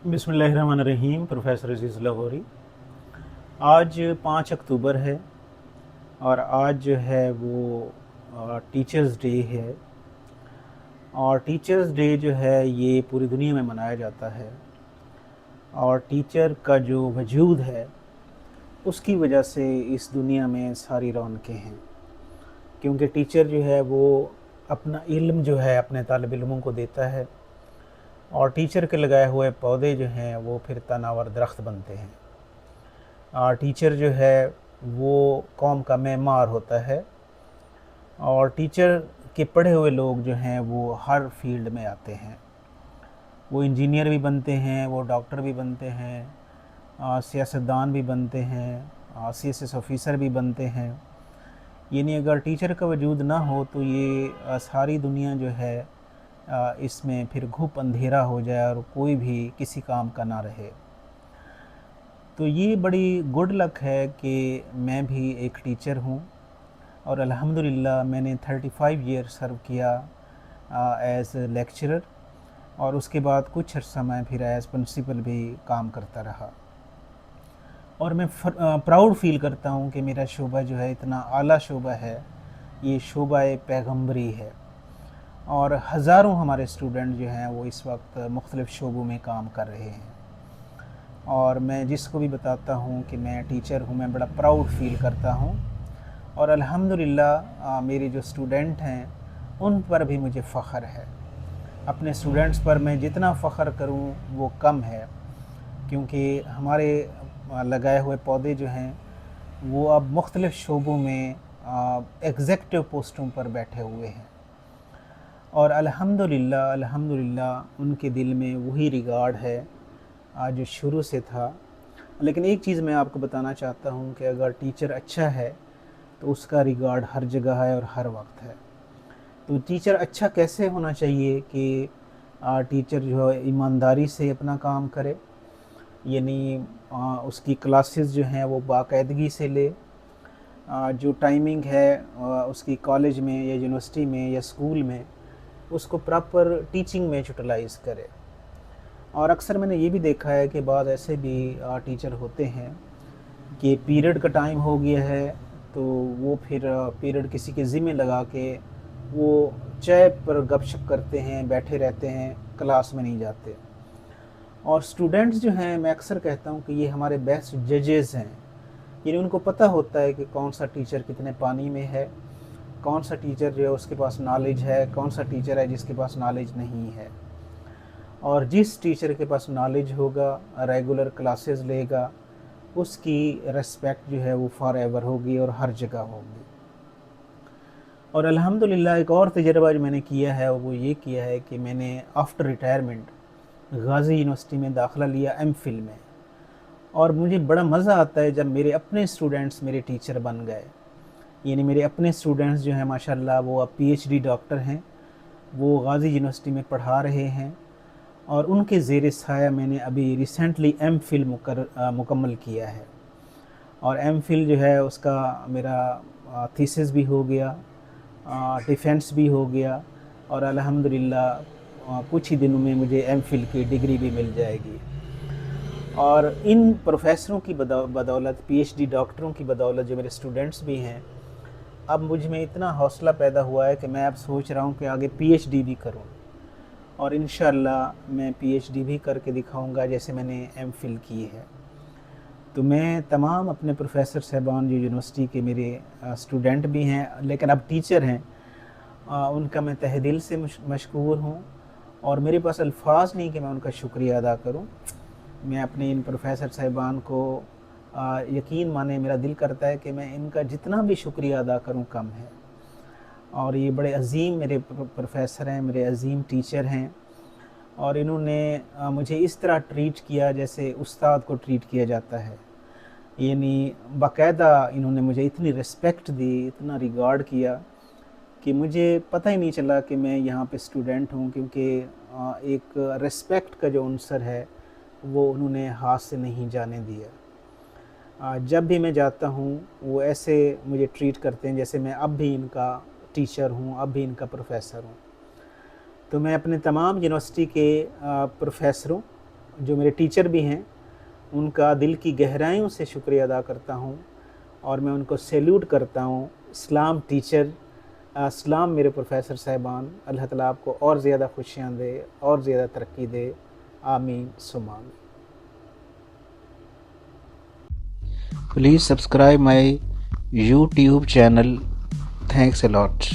बिस्मिल्लाहिर्रहमानिर्रहीम। प्रोफेसर अजीज़ लाहौरी। आज 5 अक्टूबर है और आज जो है वो टीचर्स डे है। और टीचर्स डे जो है ये पूरी दुनिया में मनाया जाता है। और टीचर का जो वजूद है उसकी वजह से इस दुनिया में सारी रौनकें हैं, क्योंकि टीचर जो है वो अपना इल्म जो है अपने तालिब इल्मों को देता है, और टीचर के लगाए हुए पौधे जो हैं वो फिर तनावर दरख्त बनते हैं। टीचर जो है वो कौम का मेमार होता है, और टीचर के पढ़े हुए लोग जो हैं वो हर फील्ड में आते हैं। वो इंजीनियर भी बनते हैं, वो डॉक्टर भी बनते हैं, सियासतदान भी बनते हैं, सीएसएस ऑफिसर भी बनते हैं। यानी अगर टीचर का वजूद ना हो तो ये सारी दुनिया जो है इसमें फिर घुप अंधेरा हो जाए और कोई भी किसी काम का ना रहे। तो ये बड़ी गुड लक है कि मैं भी एक टीचर हूँ, और अल्हम्दुलिल्लाह मैंने 35 ईयर सर्व किया एज़ लेक्चरर, और उसके बाद कुछ अर्सा मैं फिर एज़ प्रिंसिपल भी काम करता रहा। और मैं प्राउड फील करता हूँ कि मेरा शोबा जो है इतना आला शोबा है, ये शोबा पैगम्बरी है। और हज़ारों हमारे स्टूडेंट जो हैं वो इस वक्त मुख्तलिफ़ शोबों में काम कर रहे हैं, और मैं जिसको भी बताता हूँ कि मैं टीचर हूँ मैं बड़ा प्राउड फील करता हूँ। और अल्हम्दुलिल्लाह मेरे जो स्टूडेंट हैं उन पर भी मुझे फ़ख्र है। अपने स्टूडेंट्स पर मैं जितना फ़ख्र करूँ वो कम है, क्योंकि हमारे लगाए हुए पौधे जो हैं वो अब मुख्तलिफ़ शोबों में एग्ज़ेक्टिव पोस्टों पर बैठे हुए हैं, और अल्हम्दुलिल्लाह उनके दिल में वही रिगार्ड है जो शुरू से था। लेकिन एक चीज़ मैं आपको बताना चाहता हूँ कि अगर टीचर अच्छा है तो उसका रिगार्ड हर जगह है और हर वक्त है। तो टीचर अच्छा कैसे होना चाहिए कि टीचर जो है ईमानदारी से अपना काम करे, यानी उसकी क्लासेस जो हैं वो बाकायदगी से ले, जो टाइमिंग है उसकी कॉलेज में या यूनिवर्सिटी में या स्कूल में उसको प्रॉपर टीचिंग में यूटिलाइज़ करे। और अक्सर मैंने ये भी देखा है कि बाद ऐसे भी टीचर होते हैं कि पीरियड का टाइम हो गया है तो वो फिर पीरियड किसी के ज़िम्मे लगा के वो चाय पर गपशप करते हैं, बैठे रहते हैं, क्लास में नहीं जाते। और स्टूडेंट्स जो हैं मैं अक्सर कहता हूँ कि ये हमारे बेस्ट जजेस हैं, यानी उनको पता होता है कि कौन सा टीचर कितने पानी में है, कौन सा टीचर जो है उसके पास नॉलेज है, कौन सा टीचर है जिसके पास नॉलेज नहीं है। और जिस टीचर के पास नॉलेज होगा, रेगुलर क्लासेस लेगा, उसकी रिस्पेक्ट जो है वो फॉर एवर होगी और हर जगह होगी। और अल्हम्दुलिल्लाह एक और तजर्बा जो मैंने किया है वो ये किया है कि मैंने आफ्टर रिटायरमेंट गाज़ी यूनिवर्सिटी में दाखिला लिया एमफिल में, और मुझे बड़ा मज़ा आता है जब मेरे अपने स्टूडेंट्स मेरे टीचर बन गए। यानी मेरे अपने स्टूडेंट्स जो हैं माशाल्लाह वो अब पीएचडी डॉक्टर हैं, वो गाज़ी यूनिवर्सिटी में पढ़ा रहे हैं, और उनके ज़ेर साया मैंने अभी रिसेंटली एमफिल मुकम्मल किया है। और एमफिल जो है उसका मेरा थीसिस भी हो गया, डिफेंस भी हो गया, और अल्हम्दुलिल्लाह कुछ ही दिनों में मुझे एमफिल की डिग्री भी मिल जाएगी। और इन प्रोफेसरों की बदौलत, पीएचडी डॉक्टरों की बदौलत जो मेरे स्टूडेंट्स भी हैं, अब मुझ में इतना हौसला पैदा हुआ है कि मैं अब सोच रहा हूँ कि आगे पीएचडी भी करूँ, और इंशाअल्लाह मैं पीएचडी भी करके दिखाऊंगा जैसे मैंने एमफिल की है। तो मैं तमाम अपने प्रोफेसर साहबान जो यूनिवर्सिटी के मेरे स्टूडेंट भी हैं लेकिन अब टीचर हैं, उनका मैं तहे दिल से मशकूर हूँ, और मेरे पास अल्फाज नहीं कि मैं उनका शुक्रिया अदा करूँ। मैं अपने इन प्रोफेसर साहबान को यकीन माने मेरा दिल करता है कि मैं इनका जितना भी शुक्रिया अदा करूँ कम है। और ये बड़े अजीम मेरे प्रोफेसर हैं, मेरे अजीम टीचर हैं, और इन्होंने मुझे इस तरह ट्रीट किया जैसे उस्ताद को ट्रीट किया जाता है। यानी बाकायदा इन्होंने मुझे इतनी रिस्पेक्ट दी, इतना रिगार्ड किया कि मुझे पता ही नहीं चला कि मैं यहाँ पे स्टूडेंट हूँ, क्योंकि एक रिस्पेक्ट का जो अंसर है वो उन्होंने हाथ से नहीं जाने दिया। जब भी मैं जाता हूँ वो ऐसे मुझे ट्रीट करते हैं जैसे मैं अब भी इनका टीचर हूँ, अब भी इनका प्रोफेसर हूँ। तो मैं अपने तमाम यूनिवर्सिटी के प्रोफेसरों جو میرے ٹیچر بھی ہیں ان کا دل کی گہرائیوں سے شکریہ ادا کرتا ہوں اور میں ان کو سیلیوٹ کرتا ہوں. اسلام ٹیچر، اسلام میرے پروفیسر صاحبان، اللہ تعالیٰ آپ کو اور زیادہ خوشیاں دے اور زیادہ ترقی دے. آمین ثم آمین. Please subscribe my YouTube channel. Thanks a lot.